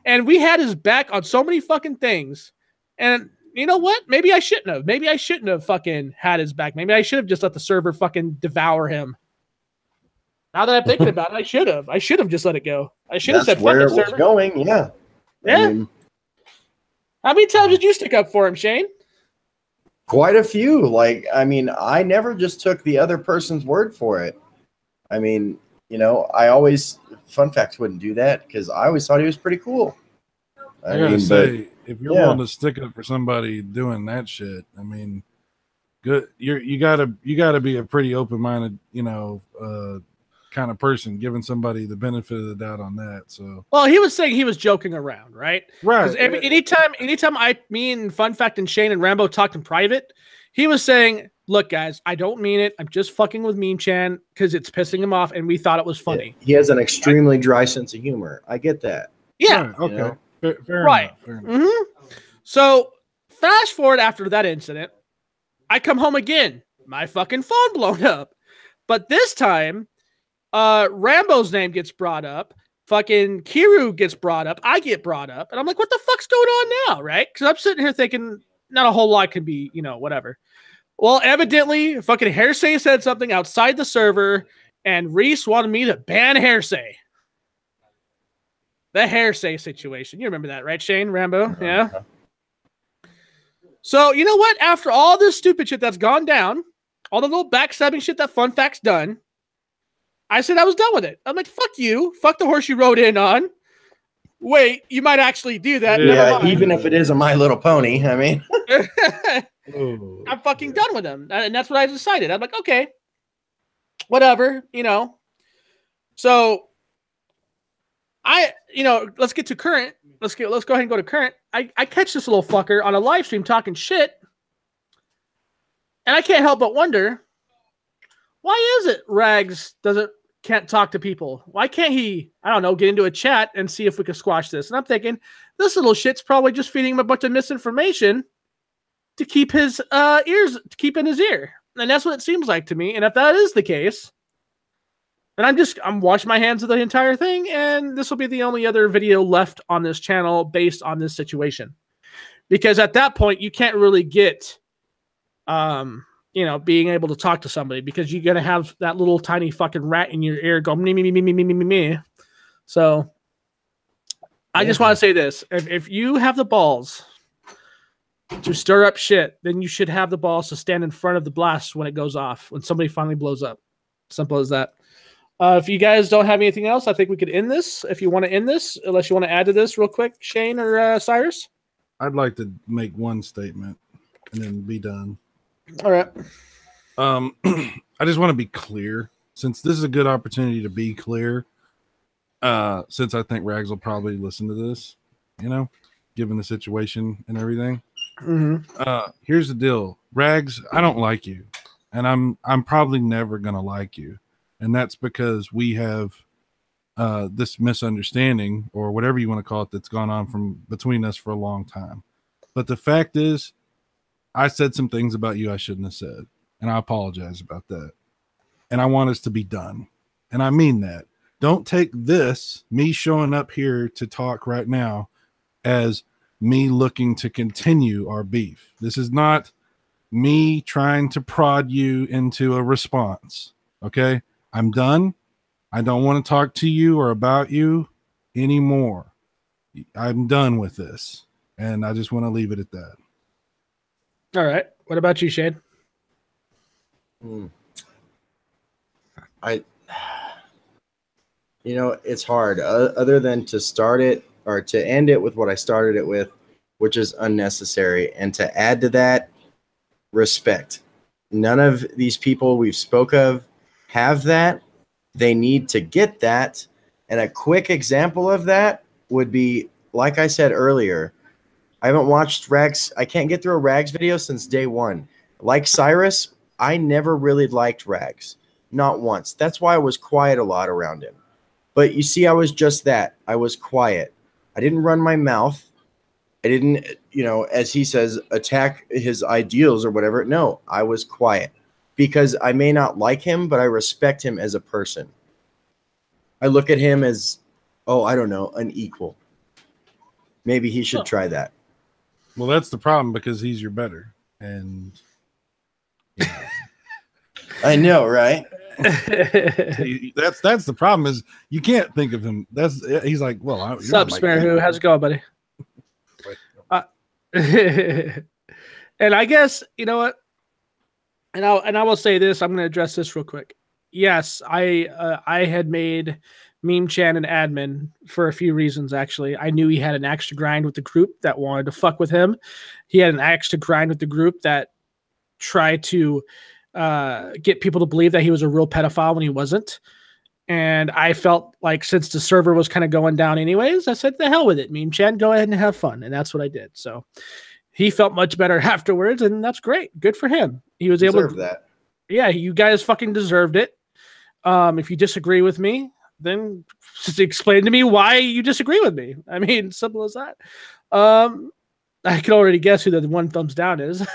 And we had his back on so many fucking things. And you know what? Maybe I shouldn't have. Maybe I shouldn't have fucking had his back. Maybe I should have just let the server fucking devour him. Now that I'm thinking about it, I should have. I should have just let it go. I should have said, where it was server. going. Yeah. Yeah. I mean, how many times did you stick up for him, Shane? Quite a few. Like, I mean, I never just took the other person's word for it. I mean, you know, Fun Facts wouldn't do that because I always thought he was pretty cool. I gotta say, if you're willing to stick up for somebody doing that shit, I mean, good. You gotta be a pretty open-minded, you know, kind of person, giving somebody the benefit of the doubt on that. So, well, he was saying he was joking around, right? Right. Anytime me and Fun Fact and Shane and Rambo talked in private, he was saying, "Look, guys, I don't mean it. I'm just fucking with Meme Chan because it's pissing him off, and we thought it was funny." Yeah, he has an extremely dry sense of humor. I get that. Yeah. Right, okay. You know? Fair right. enough. Fair enough. Mm-hmm. So, fast forward after that incident, I come home again. My fucking phone blown up. But this time, Rambo's name gets brought up. Fucking Kiru gets brought up. I get brought up. And I'm like, what the fuck's going on now, right? Because I'm sitting here thinking not a whole lot can be, you know, whatever. Well, evidently, fucking Hearsay said something outside the server, and Reese wanted me to ban Hearsay. The Hearsay situation. You remember that, right, Shane? Rambo? Yeah. So, you know what? After all this stupid shit that's gone down, all the little backstabbing shit that Fun Fact's done, I said I was done with it. I'm like, fuck you. Fuck the horse you rode in on. Wait, you might actually do that. Yeah, even if it is a My Little Pony. I mean. I'm fucking done with him. And that's what I decided. I'm like, okay, whatever, you know. So, let's get to current. Let's go ahead and go to current. I catch this little fucker on a live stream talking shit, and I can't help but wonder, why is it Rags can't talk to people? Why can't he, I don't know, get into a chat and see if we can squash this? And I'm thinking, this little shit's probably just feeding him a bunch of misinformation to keep his keep in his ear. And that's what it seems like to me. And if that is the case, and I'm washing my hands of the entire thing, and this will be the only other video left on this channel based on this situation. Because at that point, you can't really get, being able to talk to somebody because you're going to have that little tiny fucking rat in your ear go me, me, me, me, me, me, me, me. So I just want to say this. If you have the balls to stir up shit, then you should have the balls to stand in front of the blast when it goes off, when somebody finally blows up. Simple as that. If you guys don't have anything else, I think we could end this. If you want to end this, unless you want to add to this real quick, Shane or Cyrus? I'd like to make one statement and then be done. All right. I just want to be clear, since this is a good opportunity to be clear, since I think Rags will probably listen to this, given the situation and everything. Mm-hmm. Here's the deal. Rags, I don't like you, and I'm probably never going to like you. And that's because we have this misunderstanding, or whatever you want to call it, that's gone on from between us for a long time. But the fact is, I said some things about you I shouldn't have said, and I apologize about that. And I want us to be done. And I mean that. Don't take this, me showing up here to talk right now, as me looking to continue our beef. This is not me trying to prod you into a response. Okay? I'm done. I don't want to talk to you or about you anymore. I'm done with this. And I just want to leave it at that. All right. What about you, Shane? It's hard. Other than to start it or to end it with what I started it with, which is unnecessary, and to add to that, respect. None of these people we've spoke of have that. They need to get that. And a quick example of that would be, like I said earlier, I haven't watched Rags. I can't get through a Rags video since day one. Like Cyrus, I never really liked Rags. Not once. That's why I was quiet a lot around him. But you see, I was just that. I was quiet. I didn't run my mouth. I didn't, as he says, attack his ideals or whatever. No, I was quiet because I may not like him, but I respect him as a person. I look at him as, I don't know, an equal. Maybe he should try that. Well, that's the problem, because he's your better. And I know, right? that's the problem, is you can't think of him. He's like, well, what's up, Sparrow? How's it going, buddy? And I guess, you know what? And I will say this. I'm going to address this real quick. Yes, I had made Meme Chan an admin for a few reasons, actually. I knew he had an axe to grind with the group that wanted to fuck with him. He had an axe to grind with the group that tried to get people to believe that he was a real pedophile when he wasn't. And I felt like, since the server was kind of going down anyways, I said, the hell with it, Meme Chan, go ahead and have fun. And that's what I did. So he felt much better afterwards, and that's great. Good for him. He was able to that. Yeah, you guys fucking deserved it. If you disagree with me, then just explain to me why you disagree with me. I mean, simple as that. I can already guess who the one thumbs down is.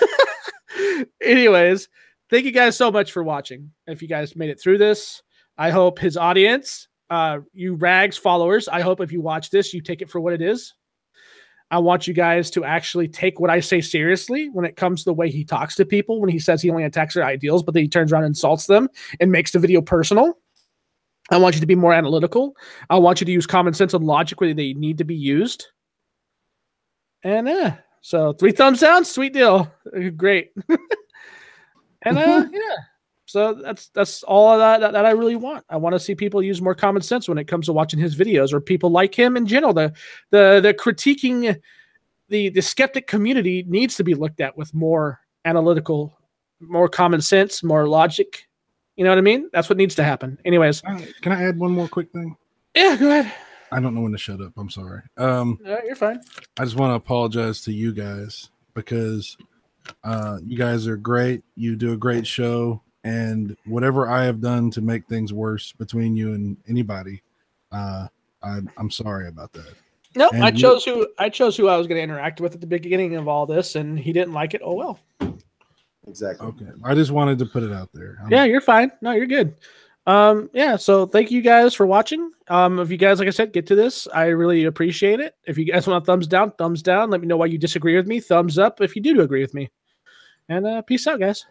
Anyways, thank you guys so much for watching. If you guys made it through this, I hope his audience, you Rags followers, I hope if you watch this, you take it for what it is. I want you guys to actually take what I say seriously when it comes to the way he talks to people, when he says he only attacks their ideals, but then he turns around and insults them and makes the video personal. I want you to be more analytical. I want you to use common sense and logic where they need to be used. And so 3 thumbs down, sweet deal. Great. And yeah. So that's all that I really want. I want to see people use more common sense when it comes to watching his videos, or people like him in general. The critiquing, the skeptic community needs to be looked at with more analytical, more common sense, more logic. You know what I mean? That's what needs to happen. Anyways, can I add one more quick thing? Yeah, go ahead. I don't know when to shut up. I'm sorry. You're fine. I just want to apologize to you guys, because you guys are great. You do a great show. And whatever I have done to make things worse between you and anybody, I'm sorry about that. No, I chose who I was going to interact with at the beginning of all this, and he didn't like it. Oh well. Exactly. Okay. I just wanted to put it out there. Yeah, you're fine. No, you're good. Yeah. So thank you guys for watching. If you guys, like I said, get to this, I really appreciate it. If you guys want a thumbs down. Let me know why you disagree with me. Thumbs up if you do agree with me. And peace out, guys.